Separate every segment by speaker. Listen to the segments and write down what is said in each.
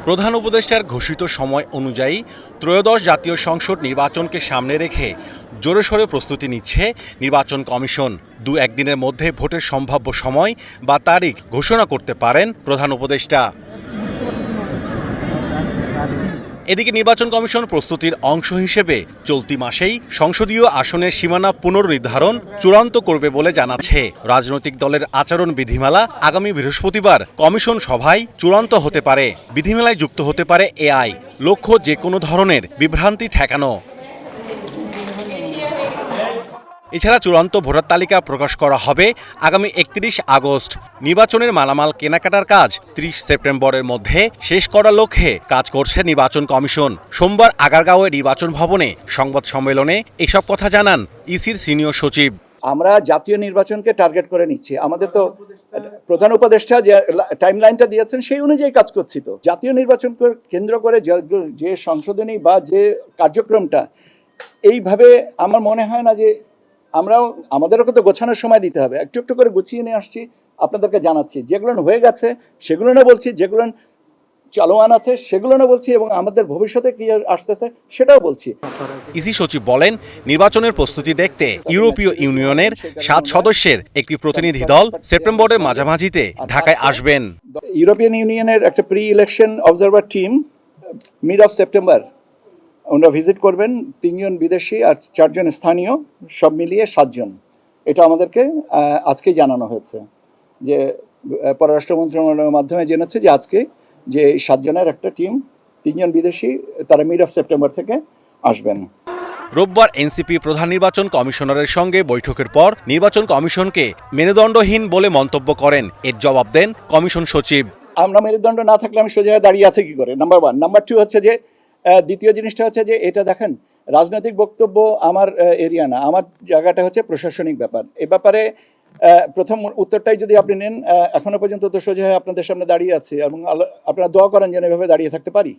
Speaker 1: প্রধান উপদেষ্টার ঘোষিত সময় অনুযায়ী ত্রয়োদশ জাতীয় সংসদ নির্বাচনকে সামনে রেখে জোরেশোরে প্রস্তুতি নিচ্ছে নির্বাচন কমিশন। দু-একদিনের মধ্যে ভোটের সম্ভাব্য সময় বা তারিখ ঘোষণা করতে পারেন প্রধান উপদেষ্টা। এদিকে নির্বাচন কমিশন প্রস্তুতির অংশ হিসেবে চলতি মাসেই সংসদীয় আসনের সীমানা পুনর্নির্ধারণ চূড়ান্ত করবে বলে জানাচ্ছে। রাজনৈতিক দলের আচরণ বিধিমালা আগামী বৃহস্পতিবার কমিশন সভায় চূড়ান্ত হতে পারে। বিধিমালায় যুক্ত হতে পারে এআই, লক্ষ্য যে কোনো ধরনের বিভ্রান্তি ঠেকানো। এছাড়া চূড়ান্ত ভোটার তালিকা প্রকাশ করা হবে আগামী ৩১ আগস্ট। নির্বাচনের মালামাল কেনাকাটার কাজ ৩০ সেপ্টেম্বরের মধ্যে শেষ করার লক্ষ্যে কাজ করছে নির্বাচন কমিশন। সোমবার আগারগাঁওয়ে নির্বাচন ভবনে সংবাদ সম্মেলনে এসব কথা জানান ইসির সিনিয়র সচিব।
Speaker 2: আমরা জাতীয় নির্বাচনকে টার্গেট করে নিচ্ছি। আমাদের তো প্রধান উপদেষ্টা যে টাইমলাইনটা দিয়েছেন সেই অনুযায়ী কাজ করছি। তো জাতীয় নির্বাচনকে কেন্দ্র করে যে সংশোধনী বা যে কার্যক্রমটা এইভাবে আমার মনে হয় না যে আমাদেরও তো গোছানোর সময় দিতে হবে। একটু একটু করে গুছিয়ে নিয়ে আসছি, আপনাদেরকে জানাচ্ছি। যেগুলো হয়ে গেছে সেগুলো না বলছি, যেগুলো চলমান আছে সেগুলো না বলছি, এবং আমাদের ভবিষ্যতে কি আসতেছে সেটাও বলছি।
Speaker 1: ইসি সচিব বলেন, নির্বাচনের প্রস্তুতি দেখতে ইউরোপীয় ইউনিয়নের 7 সদস্যের একটি প্রতিনিধি দল সেপ্টেম্বরের মাঝামাঝিতে ঢাকায় আসবেন।
Speaker 2: ইউরোপিয়ান ইউনিয়নের একটা pre election observer team mid of September ওনারা ভিজিট করবেন। 3 জন বিদেশি আর 4 জন স্থানীয়, সব মিলিয়ে 7 জন। এটা আমাদেরকে আজকেই জানানো হয়েছে, যে পররাষ্ট্র মন্ত্রণালয়ের মাধ্যমে জেনেছে যে আজকে যে 7 জনের একটা টিম, 3 জন বিদেশি, তারা মিড অফ সেপ্টেম্বর থেকে আসবেন।
Speaker 1: রোববার এনসিপি প্রধান নির্বাচন কমিশনারের সঙ্গে বৈঠকের পর নির্বাচন কমিশনকে মেরুদণ্ডহীন বলে মন্তব্য করেন। এর জবাব দেন কমিশন সচিব।
Speaker 2: আমরা মেরুদণ্ড না থাকলে আমি সোজা দাঁড়িয়ে আছে কি করে, নাম্বার 1। নাম্বার 2 হচ্ছে যে দ্বিতীয় জিনিসটা হচ্ছে যে এটা দেখেন, রাজনৈতিক বক্তব্য আমার এরিয়া না, আমার জায়গাটা হচ্ছে প্রশাসনিক ব্যাপার। এ ব্যাপারে প্রথম উত্তরটাই যদি আপনি নেন, এখনো পর্যন্ত তো সোজা হয়ে আপনাদের সামনে দাঁড়িয়ে আছে, এবং আপনারা দোয়া করেন যেন এভাবে দাঁড়িয়ে থাকতে পারি।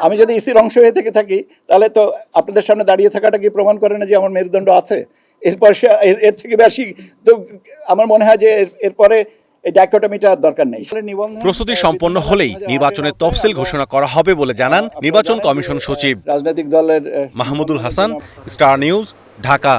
Speaker 2: আমি যদি ইসির অংশ হয়ে থেকে থাকি, তাহলে তো আপনাদের সামনে দাঁড়িয়ে থাকাটা কি প্রমাণ করে না যে আমার মেরুদণ্ড আছে? এরপর এর থেকে বেশি তো আমার মনে হয় যে এরপরে এই ডাইকোটমিটার দরকার নেই।
Speaker 1: প্রস্তুতি সম্পন্ন হলেই নির্বাচনের তফসিল ঘোষণা করা হবে বলে জানান নির্বাচন কমিশন সচিব।
Speaker 2: রাজনৈতিক দলের
Speaker 1: মাহমুদুল হাসান, স্টার নিউজ, ঢাকা।